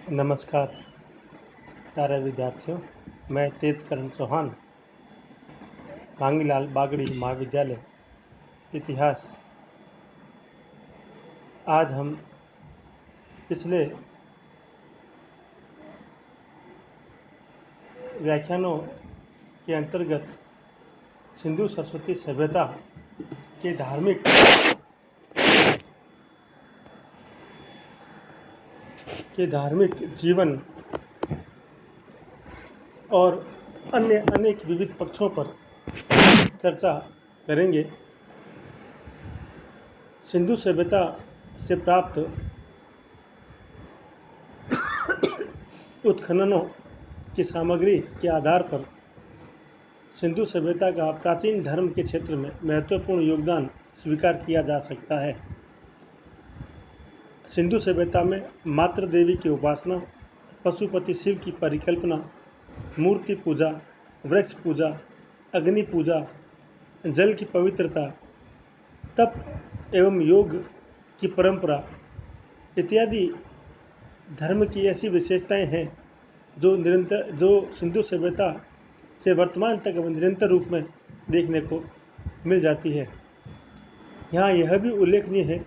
नमस्कार प्यारे विद्यार्थियों। मैं तेजकरण चौहान, भांगीलाल बागड़ी महाविद्यालय इतिहास। आज हम पिछले व्याख्यानों के अंतर्गत सिंधु सरस्वती सभ्यता के धार्मिक जीवन और अन्य अनेक विविध पक्षों पर चर्चा करेंगे। सिंधु सभ्यता से प्राप्त उत्खननों की सामग्री के आधार पर सिंधु सभ्यता का प्राचीन धर्म के क्षेत्र में महत्वपूर्ण योगदान स्वीकार किया जा सकता है। सिंधु सभ्यता में मातृ देवी की उपासना, पशुपति शिव की परिकल्पना, मूर्ति पूजा, वृक्ष पूजा, अग्नि पूजा, जल की पवित्रता, तप एवं योग की परंपरा इत्यादि धर्म की ऐसी विशेषताएं हैं जो सिंधु सभ्यता से वर्तमान तक निरंतर रूप में देखने को मिल जाती है। यहाँ यह भी उल्लेखनीय है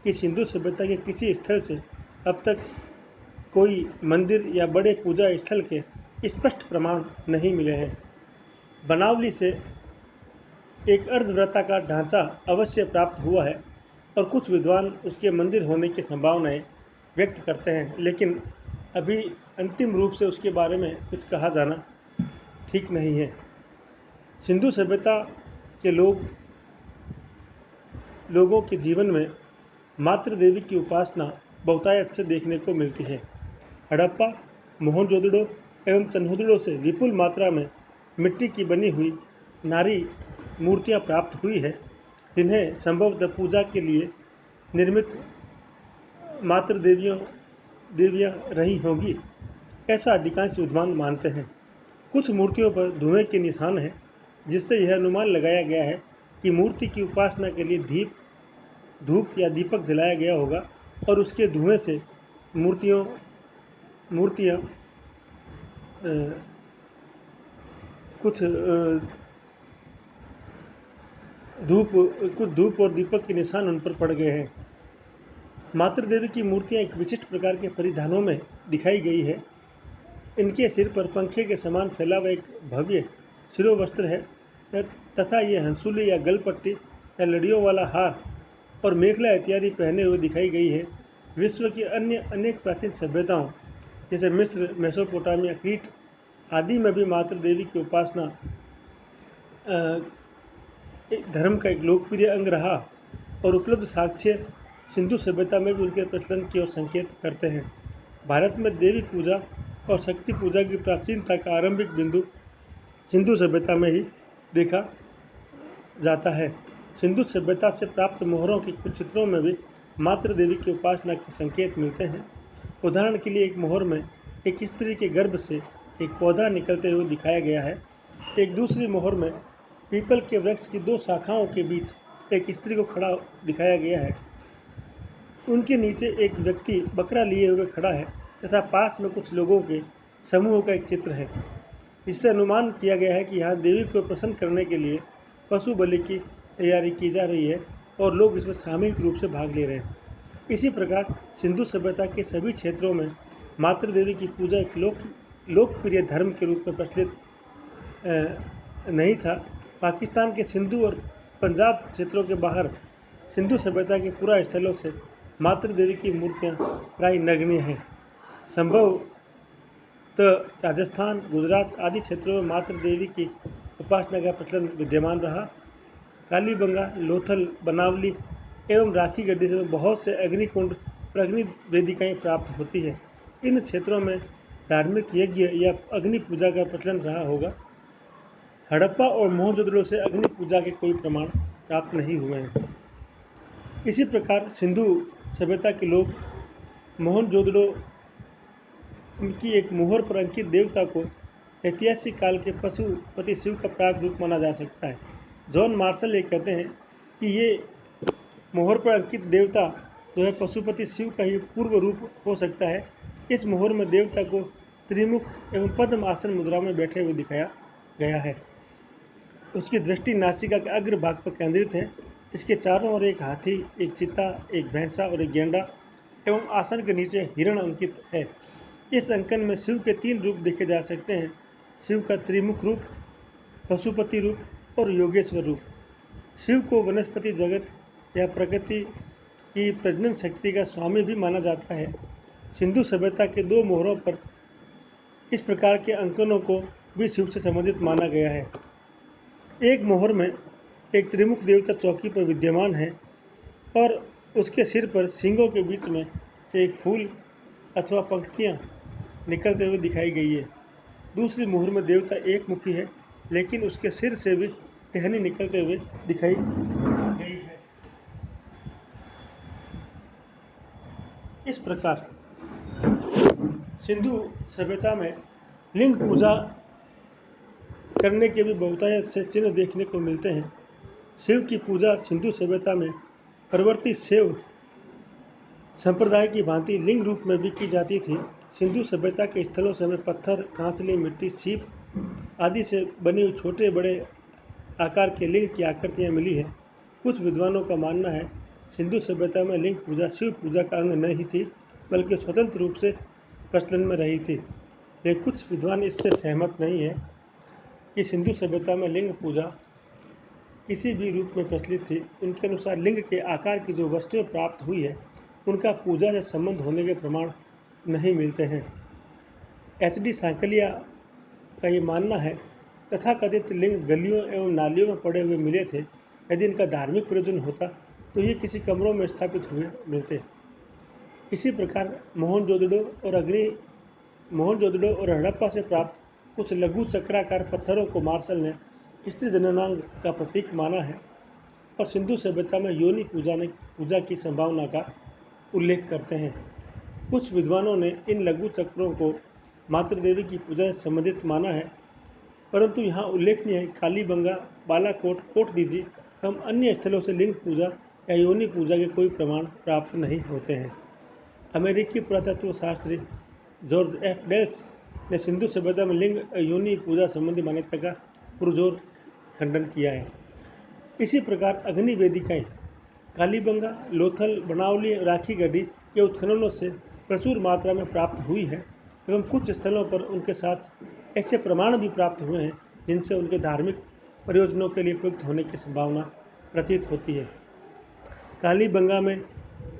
कि सिंधु सभ्यता के किसी स्थल से अब तक कोई मंदिर या बड़े पूजा स्थल के स्पष्ट प्रमाण नहीं मिले हैं। बनावली से एक अर्धवृत्ताकार ढांचा अवश्य प्राप्त हुआ है और कुछ विद्वान उसके मंदिर होने की संभावनाएं व्यक्त करते हैं, लेकिन अभी अंतिम रूप से उसके बारे में कुछ कहा जाना ठीक नहीं है। सिंधु सभ्यता के लोगों के जीवन में मातृ देवी की उपासना बहुतायत से देखने को मिलती है। हड़प्पा, मोहनजोदड़ो एवं चन्होदड़ो से विपुल मात्रा में मिट्टी की बनी हुई नारी मूर्तियां प्राप्त हुई है, जिन्हें संभवतः पूजा के लिए निर्मित मातृ देवियां रही होंगी, ऐसा अधिकांश विद्वान मानते हैं। कुछ मूर्तियों पर धुएं के निशान हैं, जिससे यह अनुमान लगाया गया है कि मूर्ति की उपासना के लिए धूप या दीपक जलाया गया होगा और उसके धुएं से मूर्तियां कुछ धूप और दीपक के निशान उन पर पड़ गए हैं। मातृ देवी की मूर्तियां एक विशिष्ट प्रकार के परिधानों में दिखाई गई है। इनके सिर पर पंखे के समान फैला हुआ एक भव्य शिरोवस्त्र है तथा ये हंसुली या गलपट्टी या लड़ियों वाला हार और मेखला इत्यादि पहने हुए दिखाई गई है। विश्व की अन्य अनेक प्राचीन सभ्यताओं जैसे मिस्र, मेसोपोटामिया, क्रीट आदि में भी मातृ देवी की उपासना धर्म का एक लोकप्रिय अंग रहा और उपलब्ध साक्ष्य सिंधु सभ्यता में भी उनके प्रचलन की ओर संकेत करते हैं। भारत में देवी पूजा और शक्ति पूजा की प्राचीनता का आरंभिक बिंदु सिंधु सभ्यता में ही देखा जाता है। सिंधु सभ्यता से प्राप्त मोहरों के कुछ चित्रों में भी मातृ देवी की उपासना के संकेत मिलते हैं। उदाहरण के लिए एक मोहर में एक स्त्री के गर्भ से एक पौधा निकलते हुए दिखाया गया है। एक दूसरी मोहर में पीपल के वृक्ष की दो शाखाओं के बीच एक स्त्री को खड़ा दिखाया गया है। उनके नीचे एक व्यक्ति बकरा लिए हुए खड़ा है तथा पास में कुछ लोगों के समूह का एक चित्र है। इससे अनुमान किया गया है कि यहाँ देवी को प्रसन्न करने के लिए पशु बलि की तैयारी की जा रही है और लोग इसमें सामूहिक रूप से भाग ले रहे हैं। इसी प्रकार सिंधु सभ्यता के सभी क्षेत्रों में मातृ देवी की पूजा एक लोकप्रिय धर्म के रूप में प्रचलित नहीं था। पाकिस्तान के सिंधु और पंजाब क्षेत्रों के बाहर सिंधु सभ्यता के पुरा स्थलों से मातृ देवी की मूर्तियां प्राय नगण्य हैं। संभवतः राजस्थान, गुजरात आदि क्षेत्रों में मातृ देवी की उपासना का प्रचलन विद्यमान रहा। कालीबंगा, लोथल, बनावली एवं राखी गड्ढे से बहुत से अग्निकुंड और अग्नि वेदिकाएँ प्राप्त होती है। इन क्षेत्रों में धार्मिक यज्ञ या अग्नि पूजा का प्रचलन रहा होगा। हड़प्पा और मोहनजोदड़ो से अग्नि पूजा के कोई प्रमाण प्राप्त नहीं हुए हैं। इसी प्रकार सिंधु सभ्यता के लोग मोहनजोदड़ो की एक मोहर पर अंकित देवता को ऐतिहासिक काल के पशुपति शिव का प्राग रूप माना जा सकता है। जॉन मार्शल ये कहते हैं कि ये मोहर पर अंकित देवता जो है पशुपति शिव का ही पूर्व रूप हो सकता है। इस मोहर में देवता को त्रिमुख एवं पद्म आसन मुद्रा में बैठे हुए दिखाया गया है। उसकी दृष्टि नासिका के अग्र भाग पर केंद्रित है। इसके चारों ओर एक हाथी, एक चीता, एक भैंसा और एक गेंडा एवं आसन के नीचे हिरण अंकित है। इस अंकन में शिव के 3 रूप देखे जा सकते हैं: शिव का त्रिमुख रूप, पशुपति रूप और योगेश्वर रूप। शिव को वनस्पति जगत या प्रकृति की प्रजनन शक्ति का स्वामी भी माना जाता है। सिंधु सभ्यता के 2 मोहरों पर इस प्रकार के अंकनों को भी शिव से संबंधित माना गया है। एक मोहर में एक त्रिमुख देवता चौकी पर विद्यमान है और उसके सिर पर सींगों के बीच में से एक फूल अथवा पंक्तियां निकलते हुए दिखाई गई है। दूसरी मोहर में देवता एक मुखी है, लेकिन उसके सिर से भी टहनी निकलते हुए दिखाई गई है। इस प्रकार सिंधु सभ्यता में लिंग पूजा करने के भी बहुतायत से चिन्ह देखने को मिलते हैं। शिव की पूजा सिंधु सभ्यता में परवर्ती शैव संप्रदाय की भांति लिंग रूप में भी की जाती थी। सिंधु सभ्यता के स्थलों से हमें पत्थर, कांचले, मिट्टी, सीप आदि से बनी हुई छोटे बड़े आकार के लिंग की आकृतियाँ मिली है। कुछ विद्वानों का मानना है सिंधु सभ्यता में लिंग पूजा शिव पूजा का अंग नहीं थी, बल्कि स्वतंत्र रूप से प्रचलन में रही थी। लेकिन कुछ विद्वान इससे सहमत नहीं है कि सिंधु सभ्यता में लिंग पूजा किसी भी रूप में प्रचलित थी। उनके अनुसार लिंग के आकार की जो वस्तुएं प्राप्त हुई है, उनका पूजा से संबंध होने के प्रमाण नहीं मिलते हैं। HD सांकलिया का ये मानना है, तथाकथित लिंग गलियों एवं नालियों में पड़े हुए मिले थे। यदि इनका धार्मिक प्रयोजन होता तो ये किसी कमरों में स्थापित हुए मिलते। इसी प्रकार मोहनजोदड़ो और हड़प्पा से प्राप्त कुछ लघु चक्राकार पत्थरों को मार्शल ने स्त्री जननांग का प्रतीक माना है और सिंधु सभ्यता में योनि पूजा की संभावना का उल्लेख करते हैं। कुछ विद्वानों ने इन लघु चक्रों को मातृदेवी की पूजा से संबंधित माना है, परंतु यहाँ उल्लेखनीय है कालीबंगा, बालाकोट, कोटदीजी एवं अन्य स्थलों से लिंग पूजा या योनि पूजा के कोई प्रमाण प्राप्त नहीं होते हैं। अमेरिकी पुरातत्व शास्त्री जॉर्ज F. डेल्स ने सिंधु सभ्यता में लिंग योनि पूजा संबंधी मान्यता का पुरजोर खंडन किया है। इसी प्रकार अग्नि वेदिकाएँ कालीबंगा, लोथल, बनावली, राखी गढ़ी के उत्खननों से प्रचुर मात्रा में प्राप्त हुई है एवं कुछ स्थलों पर उनके साथ ऐसे प्रमाण भी प्राप्त हुए हैं जिनसे उनके धार्मिक प्रयोजनों के लिए प्रयुक्त होने की संभावना प्रतीत होती है। कालीबंगा में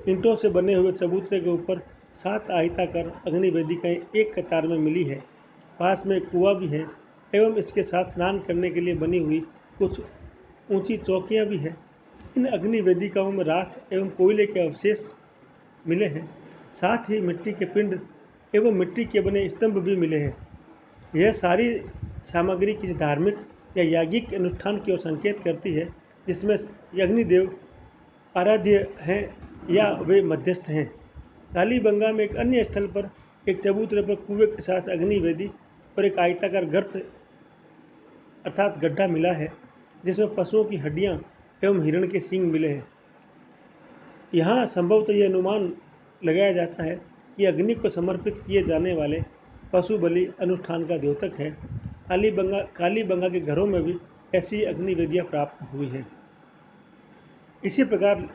ईंटों से बने हुए चबूतरे के ऊपर 7 आयताकार अग्नि वेदिकाएँ एक कतार में मिली है। पास में एक कुआं भी है एवं इसके साथ स्नान करने के लिए बनी हुई कुछ ऊंची चौकियां भी हैं। इन अग्नि वेदिकाओं में राख एवं कोयले के अवशेष मिले हैं। साथ ही मिट्टी के पिंड एवं मिट्टी के बने स्तंभ भी मिले हैं। यह सारी सामग्री किसी धार्मिक या याज्ञिक अनुष्ठान की ओर संकेत करती है, जिसमें अग्निदेव आराध्य हैं या वे मध्यस्थ हैं। कालीबंगा में एक अन्य स्थल पर एक चबूतरे पर कुएं के साथ अग्नि वेदी और एक आयताकार गर्त अर्थात गड्ढा मिला है, जिसमें पशुओं की हड्डियां एवं हिरण के सींग मिले हैं। यहाँ संभवतः यह अनुमान लगाया जाता है कि अग्नि को समर्पित किए जाने वाले पशु बलि अनुष्ठान का द्योतक है। कालीबंगा के घरों में भी ऐसी अग्नि वेदियाँ प्राप्त हुई हैं। इसी प्रकार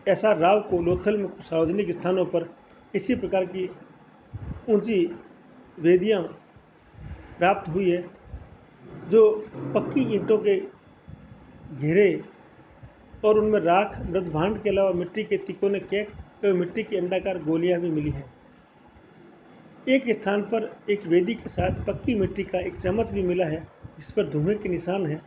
SR राव को लोथल में सार्वजनिक स्थानों पर इसी प्रकार की ऊंची वेदियाँ प्राप्त हुई है, जो पक्की ईंटों के घेरे और उनमें राख, मृद भांड के अलावा मिट्टी के तिकोने केक एवं मिट्टी की अंडाकार गोलियां भी मिली हैं। एक स्थान पर एक वेदी के साथ पक्की मिट्टी का एक चम्मच भी मिला है, जिस पर धुएं के निशान हैं।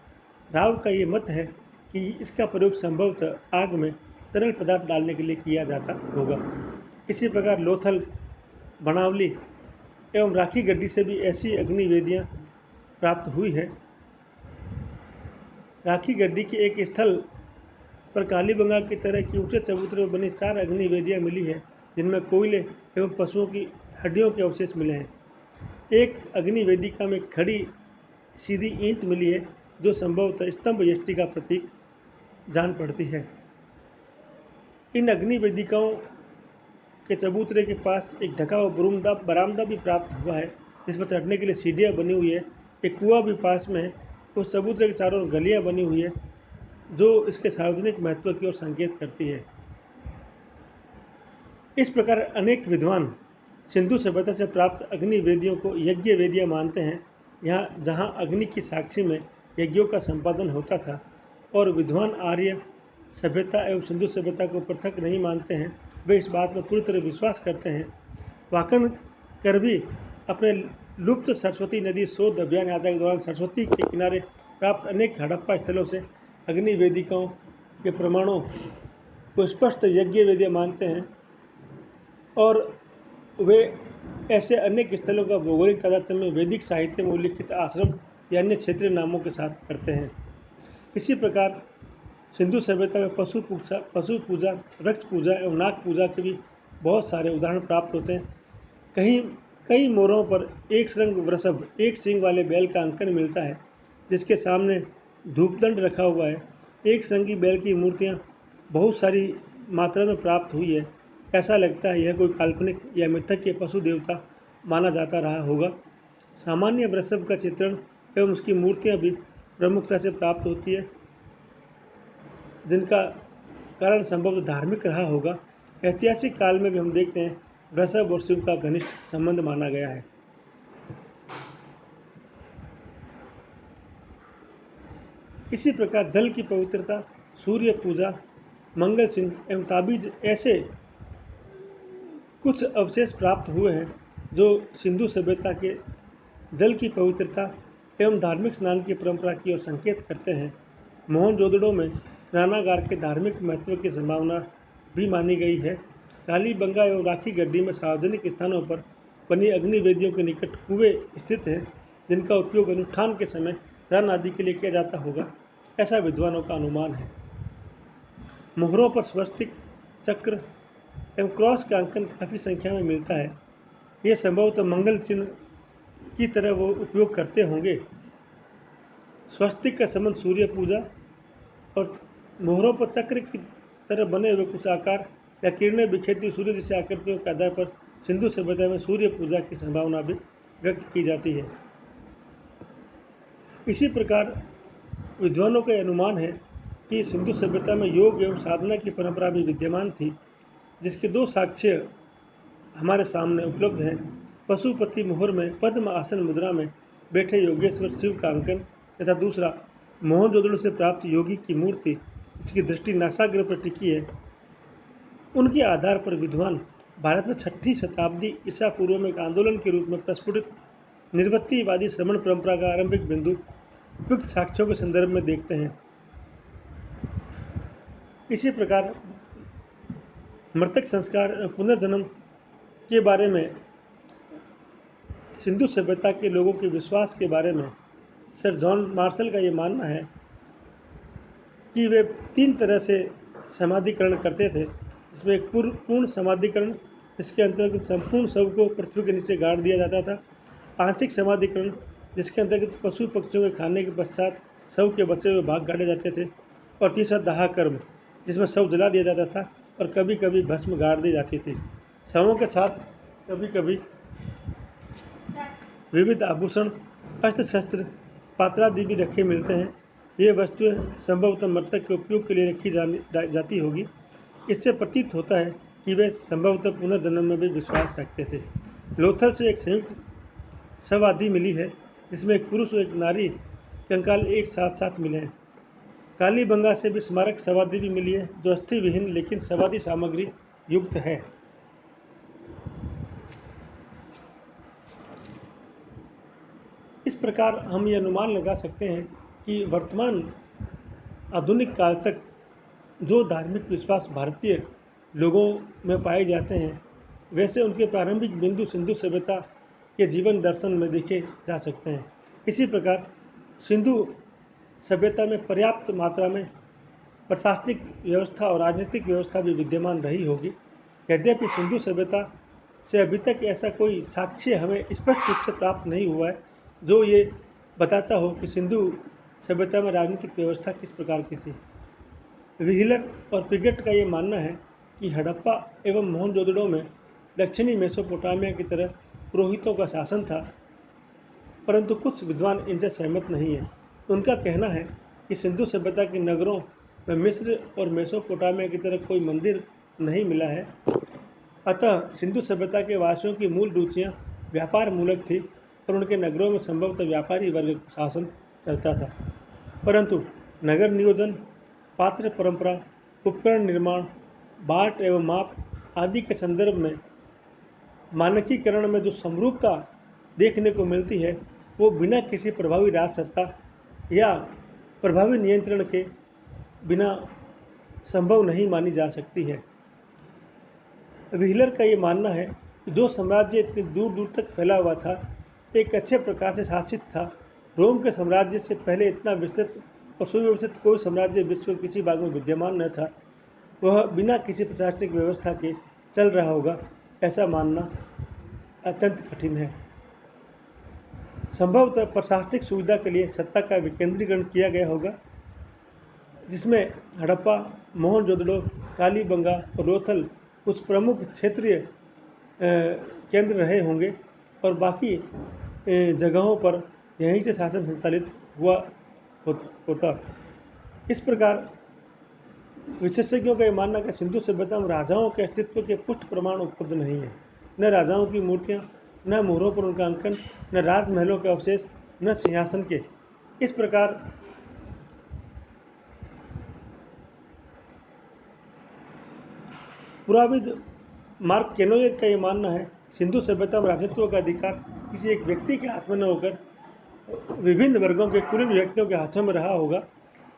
राव का ये मत है कि इसका प्रयोग संभवतः आग में तरल पदार्थ डालने के लिए किया जाता होगा। इसी प्रकार लोथल, बनावली एवं राखी गड्ढी से भी ऐसी अग्नि वेदियाँ प्राप्त हुई है। राखी गड्ढी के एक स्थल पर कालीबंगा की तरह की ऊंचे चबूतरे में बनी 4 अग्नि वेदियाँ मिली है, जिनमें कोयले एवं पशुओं की हड्डियों के अवशेष मिले हैं। एक अग्नि वेदिका में खड़ी सीधी ईंट मिली है, जो संभवतः स्तंभ यष्टि का प्रतीक जान पड़ती है। इन अग्नि वेदिकाओं के चबूतरे के पास एक ढका हुआ बरामदा भी प्राप्त हुआ है, जिस पर चढ़ने के लिए सीढ़ियाँ बनी हुई है। एक कुआं भी पास में है। उस चबूतरे के चारों ओर गलियाँ बनी हुई है, जो इसके सार्वजनिक महत्व की ओर संकेत करती है। इस प्रकार अनेक विद्वान सिंधु सभ्यता से प्राप्त अग्नि वेदियों को यज्ञ वेदियाँ मानते हैं। यहाँ जहाँ अग्नि की साक्षी में यज्ञों का संपादन होता था, और विद्वान आर्य सभ्यता एवं सिंधु सभ्यता को पृथक नहीं मानते हैं, वे इस बात में पूरी तरह विश्वास करते हैं। वाकन कर भी अपने लुप्त सरस्वती नदी शोध अभियान यात्रा के दौरान सरस्वती के किनारे प्राप्त अनेक हड़प्पा स्थलों से अग्नि वेदिकाओं के प्रमाणों को स्पष्ट यज्ञ वेदियाँ मानते हैं, और वे ऐसे अनेक स्थलों का भौगोलिक तादात्म्य वैदिक साहित्य में उल्लिखित आश्रम या अन्य क्षेत्रीय नामों के साथ करते हैं। इसी प्रकार सिंधु सभ्यता में पशु पूजा, वृक्ष पूजा एवं नाग पूजा के भी बहुत सारे उदाहरण प्राप्त होते हैं। कई मोरों पर एक श्रृंग वृषभ, एक सींग वाले बैल का अंकन मिलता है, जिसके सामने धूपदंड रखा हुआ है। एक श्रृंगी बैल की मूर्तियाँ बहुत सारी मात्रा में प्राप्त हुई है। ऐसा लगता है यह कोई काल्पनिक या मिथक के पशु देवता माना जाता रहा होगा। सामान्य वृषभ का चित्रण एवं उसकी मूर्तियाँ भी प्रमुखता से प्राप्त होती है, जिनका कारण संभवतः धार्मिक रहा होगा। ऐतिहासिक काल में भी हम देखते हैं वृषभ और शिव का घनिष्ठ संबंध माना गया है। इसी प्रकार जल की पवित्रता, सूर्य पूजा, मंगल चिन्ह एवं ताबीज ऐसे कुछ अवशेष प्राप्त हुए हैं जो सिंधु सभ्यता के जल की पवित्रता एवं धार्मिक स्नान की परंपरा की ओर संकेत करते हैं। मोहनजोदड़ो में स्नानागार के धार्मिक महत्व की संभावना भी मानी गई है। कालीबंगा एवं राखी गड्डी में सार्वजनिक स्थानों पर बनी अग्निवेदियों के निकट कुएं स्थित हैं, जिनका उपयोग अनुष्ठान के समय स्नान आदि के लिए किया जाता होगा, ऐसा विद्वानों का अनुमान है। मोहरों पर स्वस्तिक, चक्र एवं क्रॉस का अंकन काफ़ी संख्या में मिलता है। ये संभवतः मंगल चिन्ह की तरह वो उपयोग करते होंगे। स्वस्तिक का संबंध सूर्य पूजा और मोहरों पर चक्र की तरह बने हुए कुछ आकार या किरणें बिखेरती सूर्य जैसी आकृतियों के आधार पर सिंधु सभ्यता में सूर्य पूजा की संभावना भी व्यक्त की जाती है। इसी प्रकार विद्वानों का अनुमान है कि सिंधु सभ्यता में योग एवं साधना की परंपरा भी विद्यमान थी, जिसके दो साक्ष्य हमारे सामने उपलब्ध हैं। पशुपति मोहर में पद्म आसन मुद्रा में बैठे योगेश्वर शिव का अंकन तथा दूसरा मोहनजोदड़ो से प्राप्त योगी की मूर्ति, जिसकी दृष्टि नासाग्र पर टिकी है। उनके आधार पर विद्वान भारत में 6ठी शताब्दी ईसा पूर्व में एक आंदोलन के रूप में प्रस्फुटित निर्वृत्तिवादी श्रमण परंपरा का आरंभिक बिंदु उपयुक्त साक्ष्यों के संदर्भ में देखते हैं। इसी प्रकार मृतक संस्कार पुनर्जन्म के बारे में सिंधु सभ्यता के लोगों के विश्वास के बारे में सर जॉन मार्शल का ये मानना है कि वे 3 तरह से समाधिकरण करते थे। इसमें एक पूर्ण समाधिकरण, जिसके अंतर्गत संपूर्ण शव को पृथ्वी के नीचे गाड़ दिया जाता था। आंशिक समाधिकरण, जिसके अंतर्गत पशु पक्षियों के खाने के पश्चात शव के बचे हुए भाग गाड़े जाते थे। और तीसरा दाह कर्म, जिसमें शव जला दिया जाता था और कभी कभी भस्म गाड़ दी जाती थी। शवों के साथ कभी कभी विविध आभूषण, अस्त्र शस्त्र, पात्रादि भी रखे मिलते हैं। ये वस्तुएं संभवतः मृतक के उपयोग के लिए रखी जाती होगी। इससे प्रतीत होता है कि वे संभवतः पुनर्जन्म में भी विश्वास रखते थे। लोथल से एक संयुक्त शवादि मिली है, जिसमें एक पुरुष और एक नारी कंकाल एक साथ साथ मिले हैं। कालीबंगा से भी स्मारक शवादि भी मिली है, जो अस्थि विहीन लेकिन शवादि सामग्री युक्त है। इस प्रकार हम ये अनुमान लगा सकते हैं कि वर्तमान आधुनिक काल तक जो धार्मिक विश्वास भारतीय लोगों में पाए जाते हैं, वैसे उनके प्रारंभिक बिंदु सिंधु सभ्यता के जीवन दर्शन में देखे जा सकते हैं। इसी प्रकार सिंधु सभ्यता में पर्याप्त मात्रा में प्रशासनिक व्यवस्था और राजनीतिक व्यवस्था भी विद्यमान रही होगी। यद्यपि सिंधु सभ्यता से अभी तक ऐसा कोई साक्ष्य हमें स्पष्ट रूप से प्राप्त नहीं हुआ है जो ये बताता हो कि सिंधु सभ्यता में राजनीतिक व्यवस्था किस प्रकार की थी। व्हीलर और पिगट का ये मानना है कि हड़प्पा एवं मोहनजोदड़ो में दक्षिणी मेसोपोटामिया की तरह पुरोहितों का शासन था, परंतु कुछ विद्वान इनसे सहमत नहीं हैं। उनका कहना है कि सिंधु सभ्यता के नगरों में मिस्र और मेसोपोटामिया की तरह कोई मंदिर नहीं मिला है। अतः सिंधु सभ्यता के वासियों की मूल रुचियाँ व्यापार मूलक थी और उनके नगरों में संभवतः व्यापारी वर्ग का शासन चलता था। परंतु नगर नियोजन, पात्र परंपरा, उपकरण निर्माण, बाट एवं माप आदि के संदर्भ में मानकीकरण में जो समरूपता देखने को मिलती है, वो बिना किसी प्रभावी राजसत्ता या प्रभावी नियंत्रण के बिना संभव नहीं मानी जा सकती है। व्हीलर का ये मानना है कि जो साम्राज्य इतनी दूर दूर तक फैला हुआ था, एक अच्छे प्रकार से शासित था। रोम के साम्राज्य से पहले इतना विस्तृत और सुव्यवस्थित कोई साम्राज्य विश्व के किसी भाग में विद्यमान न था। वह बिना किसी प्रशासनिक व्यवस्था के चल रहा होगा, ऐसा मानना अत्यंत कठिन है। संभवतः प्रशासनिक सुविधा के लिए सत्ता का विकेंद्रीकरण किया गया होगा, जिसमें हड़प्पा, मोहनजोदड़ो, कालीबंगा और लोथल कुछ प्रमुख क्षेत्रीय केंद्र रहे होंगे और बाकी जगहों पर यहीं से शासन संचालित हुआ होता। इस प्रकार विशेषज्ञों का यह मानना है कि सिंधु सभ्यता में राजाओं के अस्तित्व के पुष्ट प्रमाण उपलब्ध नहीं है। न राजाओं की मूर्तियाँ, न मोहरों पर उनका अंकन, न राजमहलों के अवशेष, न सिंहासन के। इस प्रकार पुराविद मार्क केनोयर का यह मानना है, सिंधु सभ्यता में राजत्व का अधिकार किसी एक व्यक्ति के हाथ में न होकर विभिन्न वर्गों के कुलीन व्यक्तियों के हाथों में रहा होगा,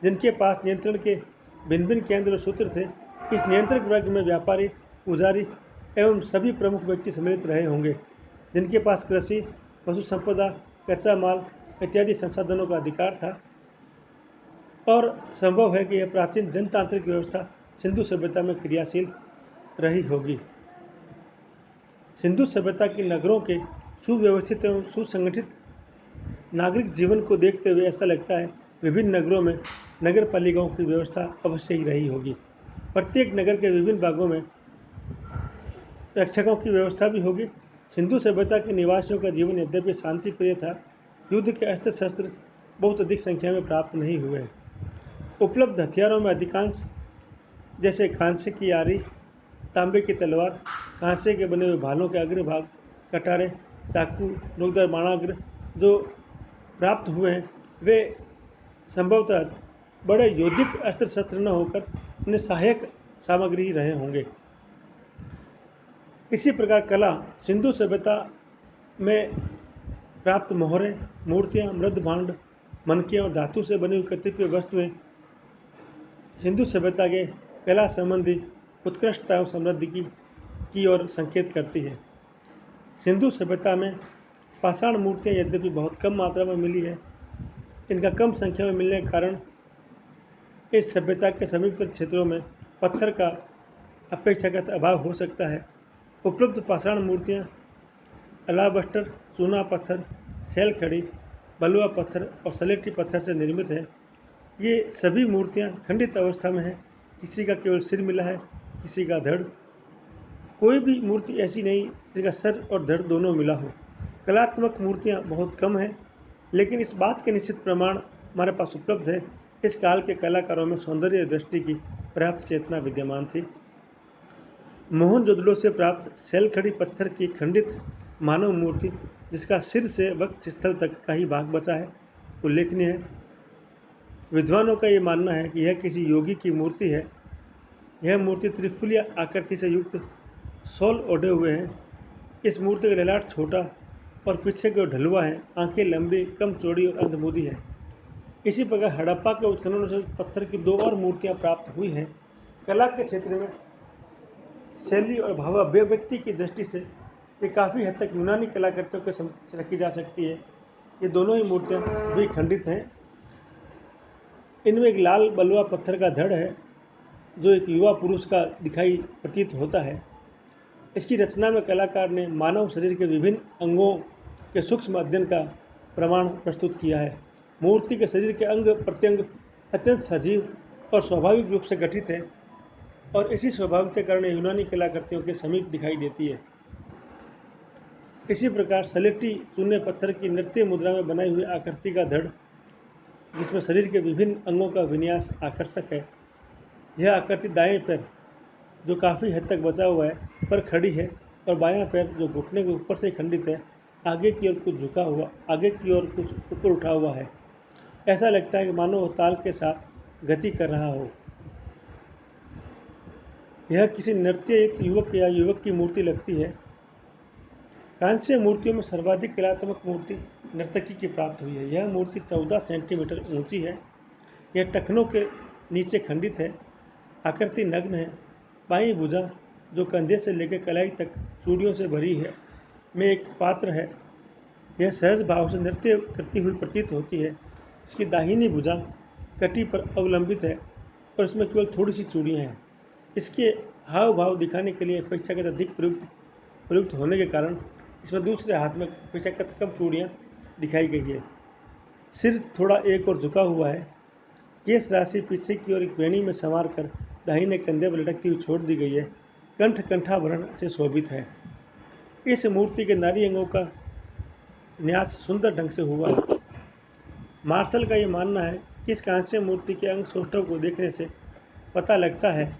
जिनके पास नियंत्रण के भिन्न भिन्न केंद्र और सूत्र थे। इस नियंत्रक वर्ग में व्यापारी, पुजारी एवं सभी प्रमुख व्यक्ति सम्मिलित रहे होंगे, जिनके पास कृषि, पशु संपदा, कच्चा माल इत्यादि संसाधनों का अधिकार था। और संभव है कि यह प्राचीन जनतांत्रिक व्यवस्था सिंधु सभ्यता में क्रियाशील रही होगी। सिंधु सभ्यता के नगरों के सुव्यवस्थित एवं सुसंगठित नागरिक जीवन को देखते हुए ऐसा लगता है विभिन्न नगरों में नगर पालिकाओं की व्यवस्था अवश्य ही रही होगी। प्रत्येक नगर के विभिन्न भागों में रक्षकों की व्यवस्था भी होगी। सिंधु सभ्यता के निवासियों का जीवन यद्यपि शांतिप्रिय था, युद्ध के अस्त्र शस्त्र बहुत अधिक संख्या में प्राप्त नहीं हुए। उपलब्ध हथियारों में अधिकांश जैसे कांसे की आरी, तांबे की तलवार, कांसे के बने हुए भालों के अग्रभाग, कटारे, चाकू, नोकदार बाणाग्र जो प्राप्त हुए हैं, वे संभवतः बड़े यौद्धिक अस्त्र शस्त्र न होकर उन्हें सहायक सामग्री ही रहे होंगे। इसी प्रकार कला, सिंधु सभ्यता में प्राप्त मोहरें, मूर्तियाँ, मृद भांड, मनकियाँ और धातु से बनी हुई कतिपय वस्तुएं सिंधु सभ्यता के कला संबंधी उत्कृष्टता एवं समृद्धि की ओर संकेत करती है। सिंधु सभ्यता में पाषाण मूर्तियाँ यद्यपि बहुत कम मात्रा में मिली है। इनका कम संख्या में मिलने के कारण इस सभ्यता के समीपस्थ क्षेत्रों में पत्थर का अपेक्षाकृत अभाव हो सकता है। उपलब्ध पाषाण मूर्तियाँ अलाबस्टर, चूना पत्थर, सेल खड़ी, बलुआ पत्थर और सलेटी पत्थर से निर्मित है। ये सभी मूर्तियाँ खंडित अवस्था में हैं। किसी का केवल सिर मिला है, किसी का धड़। कोई भी मूर्ति ऐसी नहीं जिसका सर और धड़ दोनों मिला हो। कलात्मक मूर्तियाँ बहुत कम हैं, लेकिन इस बात के निश्चित प्रमाण हमारे पास उपलब्ध है। इस काल के कलाकारों में सौंदर्य दृष्टि की पर्याप्त चेतना विद्यमान थी। मोहनजोदड़ो से प्राप्त सेलखड़ी पत्थर की खंडित मानव मूर्ति, जिसका सिर से वक्षस्थल तक का ही भाग बचा है, उल्लेखनीय है। विद्वानों का ये मानना है कि यह किसी योगी की मूर्ति है। यह मूर्ति त्रिफुलिया आकृति से युक्त शॉल ओढ़े हुए हैं। इस मूर्ति का ललाट छोटा और पीछे की ओर ढलुआ है। आंखें लंबी, कम चौड़ी और अंधमुदी हैं। इसी प्रकार हड़प्पा के उत्खननों से पत्थर की दो और मूर्तियां प्राप्त हुई हैं। कला के क्षेत्र में शैली और भाव अभिव्यक्ति की दृष्टि से ये काफ़ी हद तक यूनानी कलाकृतियों के से रखी जा सकती है। ये दोनों ही मूर्तियाँ भी खंडित हैं। इनमें एक लाल बलुआ पत्थर का धड़ है, जो एक युवा पुरुष का दिखाई प्रतीत होता है। इसकी रचना में कलाकार ने मानव शरीर के विभिन्न अंगों के सूक्ष्म अध्ययन का प्रमाण प्रस्तुत किया है। मूर्ति के शरीर के अंग प्रत्यंग अत्यंत सजीव और स्वाभाविक रूप से गठित है और इसी स्वाभाविकता के कारण यूनानी कलाकृतियों के समीप दिखाई देती है। इसी प्रकार सलेटी चूने पत्थर की नृत्य मुद्रा में बनाई हुई आकृति का धड़, जिसमें शरीर के विभिन्न अंगों का विन्यास आकर्षक है। यह आकृति दाएं पैर, जो काफ़ी हद तक बचा हुआ है, पर खड़ी है, और बायां पैर, जो घुटने के ऊपर से खंडित है, आगे की ओर कुछ झुका हुआ, आगे की ओर कुछ ऊपर उठा हुआ है। ऐसा लगता है कि मानो वह ताल के साथ गति कर रहा हो। यह किसी नृत्यरत युवक या युवक की मूर्ति लगती है। कांस्य मूर्तियों में सर्वाधिक कलात्मक मूर्ति नर्तकी की प्राप्त हुई है। यह मूर्ति 14 सेंटीमीटर ऊंची है। यह टखनों के नीचे खंडित है। आकृति नग्न है। बाईं भुजा, जो कंधे से लेकर कलाई तक चूड़ियों से भरी है, में एक पात्र है। यह सहज भाव से नृत्य करती हुई प्रतीत होती है। इसकी दाहिनी भुजा कटी पर अवलंबित है और इसमें केवल थोड़ी सी चूड़ियाँ हैं। इसके हाव भाव दिखाने के लिए अपेक्षाकृत अधिक प्रयुक्त होने के कारण इसमें दूसरे हाथ में अपेक्षाकृत कम चूड़ियाँ दिखाई गई है। सिर थोड़ा एक और झुका हुआ है। केश राशि पीछे की ओर एक वेणी में संवार कर दाहिने कंधे पर लटकती हुई छोड़ दी गई है। कंठ कंठाभरण से शोभित है। इस मूर्ति के नारी अंगों का न्यास सुंदर ढंग से हुआ है। मार्शल का यह मानना है कि इस कांस्य मूर्ति के अंग सौष्ठव को देखने से पता लगता है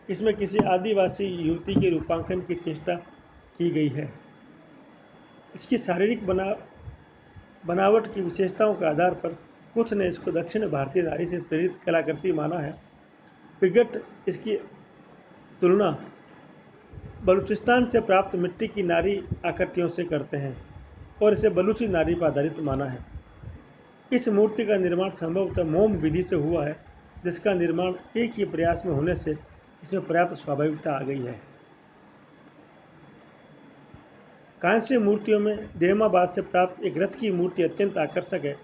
इसमें किसी आदिवासी युवती के रूपांकन की चेष्टा की गई है। इसकी शारीरिक बनावट की विशेषताओं के आधार पर कुछ ने इसको दक्षिण भारतीय नारी से प्रेरित कलाकृति माना है। पिगट इसकी तुलना बलूचिस्तान से प्राप्त मिट्टी की नारी आकृतियों से करते हैं और इसे बलूची नारी पर आधारित माना है। इस मूर्ति का निर्माण संभवतः मोम विधि से हुआ है, जिसका निर्माण एक ही प्रयास में होने से इसमें पर्याप्त स्वाभाविकता आ गई है। कांस्य मूर्तियों में देमाबाद से प्राप्त एक रथ की मूर्ति अत्यंत आकर्षक है।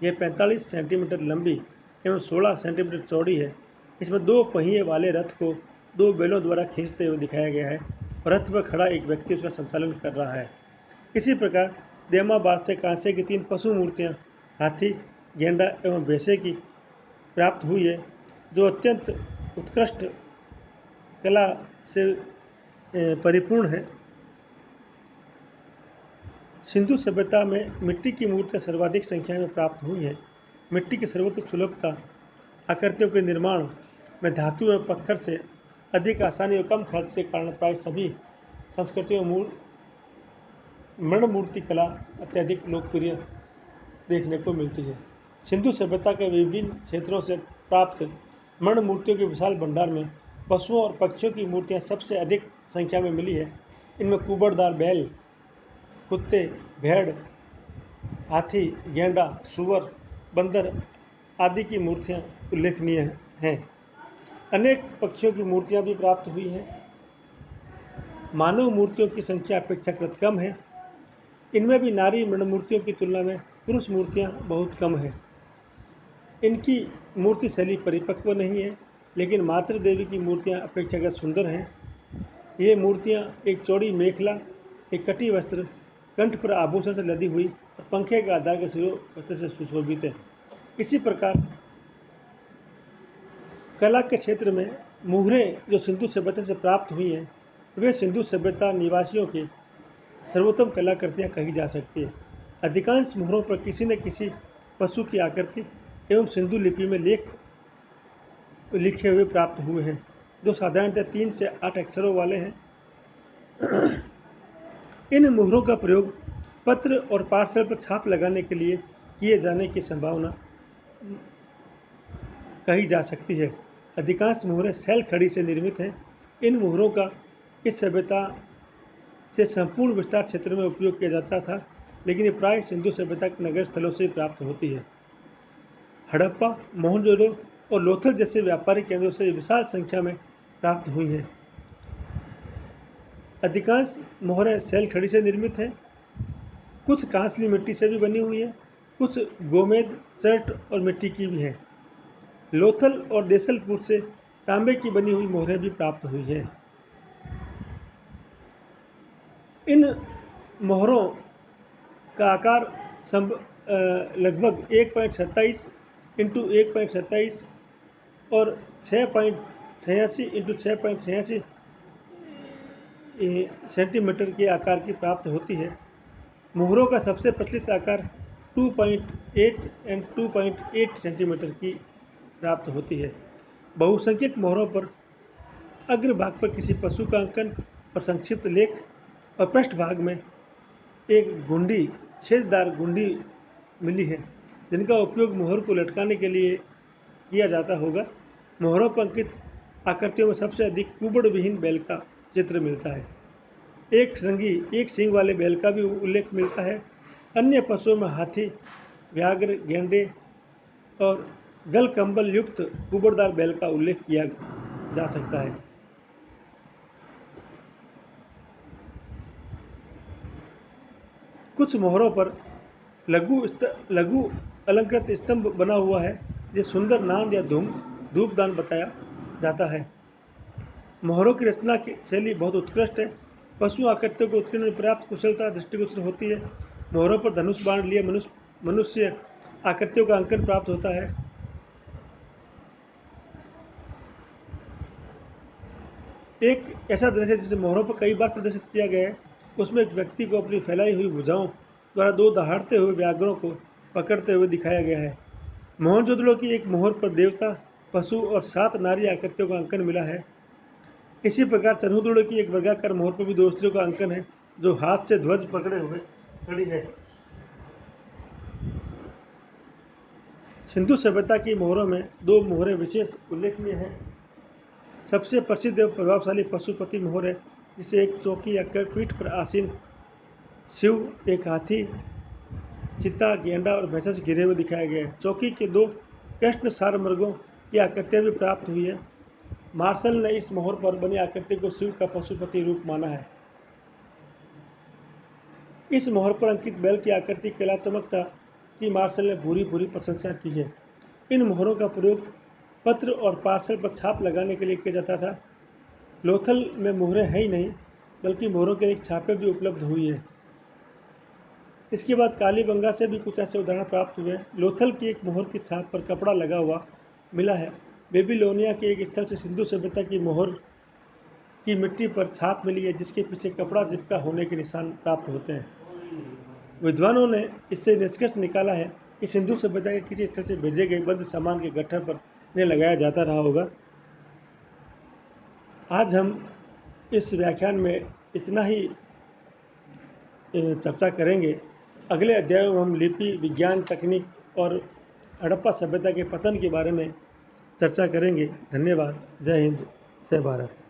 यह 45 सेंटीमीटर लंबी एवं 16 सेंटीमीटर चौड़ी है। इसमें 2 पहिए वाले रथ को 2 बैलों द्वारा खींचते हुए दिखाया गया है और रथ पर खड़ा एक व्यक्ति उसका संचालन कर रहा है। इसी प्रकार देमाबाद से कांस्य की 3 पशु मूर्तियाँ हाथी, गेंडा एवं भैंसे की प्राप्त हुई है, जो अत्यंत उत्कृष्ट कला से परिपूर्ण है। सिंधु सभ्यता में मिट्टी की मूर्तियाँ सर्वाधिक संख्या में प्राप्त हुई हैं। मिट्टी की सर्वत्र सुलभता आकृतियों के निर्माण में धातु एवं पत्थर से अधिक आसानी और कम खर्च के कारण प्राय सभी संस्कृतियों में मृण मूर्ति कला अत्यधिक लोकप्रिय देखने को मिलती है। सिंधु सभ्यता के विभिन्न क्षेत्रों से प्राप्त मृण मूर्तियों के विशाल भंडार में पशुओं और पक्षियों की मूर्तियाँ सबसे अधिक संख्या में मिली है। इनमें कुबड़दार बैल, कुत्ते, भेड़, हाथी, गेंडा, सूअर, बंदर आदि की मूर्तियाँ उल्लेखनीय हैं। अनेक पक्षियों की मूर्तियाँ भी प्राप्त हुई हैं। मानव मूर्तियों की संख्या अपेक्षाकृत कम है। इनमें भी नारी मृण मूर्तियों की तुलना में पुरुष मूर्तियाँ बहुत कम हैं। इनकी मूर्ति शैली परिपक्व नहीं है, लेकिन मातृ देवी की मूर्तियाँ अपेक्षाकृत सुंदर हैं। ये मूर्तियाँ एक चौड़ी मेखला, एक कटी वस्त्र, कंठ पर आभूषण से लदी हुई और पंखे के आधार के वस्त्र से सुशोभित है। इसी प्रकार कला के क्षेत्र में मुहरें जो सिंधु सभ्यता से प्राप्त हुई हैं, वे सिंधु सभ्यता निवासियों की सर्वोत्तम कलाकृतियाँ कही जा सकती है। अधिकांश मुहरों पर किसी न किसी पशु की आकृति एवं सिंधु लिपि में लिखे हुए प्राप्त हुए हैं, जो साधारणतः 3 से 8 अक्षरों वाले हैं। इन मुहरों का प्रयोग पत्र और पार्सल पर छाप लगाने के लिए किए जाने की संभावना कही जा सकती है। अधिकांश मुहरें सैल खड़ी से निर्मित हैं। इन मुहरों का इस सभ्यता से संपूर्ण विस्तार क्षेत्र में उपयोग किया जाता था, लेकिन ये प्राय सिंधु सभ्यता के नगर स्थलों से प्राप्त होती है। हड़प्पा, मोहनजोदड़ो और लोथल जैसे व्यापारिक केंद्रों से विशाल संख्या में प्राप्त हुई हैं। अधिकांश मोहरें सैल खड़ी से निर्मित हैं। कुछ कांसली मिट्टी से भी बनी हुई हैं, कुछ गोमेद, चर्ट और मिट्टी की भी हैं। लोथल और देसलपुर से तांबे की बनी हुई मोहरें भी प्राप्त हुई हैं। इन मोहरों का आकार लगभग 1.27 × 1.27 और 86x6.86 सेंटीमीटर के आकार की प्राप्त होती है। मोहरों का सबसे प्रचलित आकार 2.8 एंड 2.8 सेंटीमीटर की प्राप्त होती है। बहुसंख्यक मोहरों पर अग्रभाग पर किसी पशु का अंकन और संक्षिप्त लेख और पृष्ठभाग में एक घुंडी छेददार घुंडी मिली है, जिनका उपयोग मोहर को लटकाने के लिए किया जाता होगा। मोहरों पर अंकित आकृतियों में सबसे अधिक कुबड़ विहीन बैल का चित्र मिलता है। एक सींग वाले बैल का भी उल्लेख मिलता है। अन्य पशुओं में हाथी, व्याघ्र, गेंडे और गल कंबल युक्त कुबड़दार बैल का उल्लेख किया जा सकता है। कुछ मोहरों पर लघु अलंकृत स्तंभ बना हुआ है, जिसे सुंदर नांद या धूपदान बताया जाता है। मोहरों की रचना की शैली बहुत उत्कृष्ट है। पशु आकृतियों को उत्कीर्ण में पर्याप्त कुशलता दृष्टिगोचर होती है। मोहरों पर धनुष बाण लिए मनुष्य आकृतियों का अंकन प्राप्त होता है। एक ऐसा दृश्य जिसे मोहरों पर कई बार प्रदर्शित किया गया है, उसमें एक व्यक्ति को अपनी फैलाई हुई भुजाओं द्वारा दो दहाड़ते हुए व्याघ्रों को पकड़ते हुए दिखाया गया है। मोहनजोदड़ो की एक मोहर पर देवता, पशु और 7 नारी आकृतियों का अंकन मिला है। इसी प्रकार चन्हुदड़ो की एक वर्गाकार मोहर पर भी 2 स्त्रियों का अंकन है, जो हाथ से ध्वज पकड़े हुए खड़ी है। सिंधु सभ्यता की मोहरों में 2 मोहरें विशेष उल्लेखनीय हैं। सबसे प्रसिद्ध एवं प्रभावशाली पशुपति मोहर है, जिसे एक चौकी या पीठ पर आसीन शिव, एक हाथी, चिता, गेंडा और भैंसा से घिरे हुए दिखाया गया है। चौकी के 2 कृष्ण सारमृगों की आकृतियां भी प्राप्त हुई है। मार्शल ने इस मोहर पर बनी आकृति को शिव का पशुपति रूप माना है। इस मोहर पर अंकित बैल की आकृति कलात्मकता की मार्शल ने भूरी भूरी प्रशंसा की है। इन मोहरों का प्रयोग पत्र और पार्सल पर छाप लगाने के लिए किया जाता था। लोथल में मोहरें हैं ही नहीं, बल्कि मोहरों के लिए छापे भी उपलब्ध हुई है। इसके बाद कालीबंगा से भी कुछ ऐसे उदाहरण प्राप्त हुए हैं। लोथल की एक मोहर की छाप पर कपड़ा लगा हुआ मिला है। बेबीलोनिया के एक स्थल से सिंधु सभ्यता की मोहर की मिट्टी पर छाप मिली है, जिसके पीछे कपड़ा चिपका होने के निशान प्राप्त होते हैं। विद्वानों ने इससे निष्कर्ष निकाला है कि सिंधु सभ्यता के किसी स्थल से भेजे गए बंद सामान के गट्ठर पर इन्हें लगाया जाता रहा होगा। आज हम इस व्याख्यान में इतना ही चर्चा करेंगे। अगले अध्याय में हम लिपि, विज्ञान, तकनीक और हड़प्पा सभ्यता के पतन के बारे में चर्चा करेंगे। धन्यवाद। जय हिंद, जय भारत।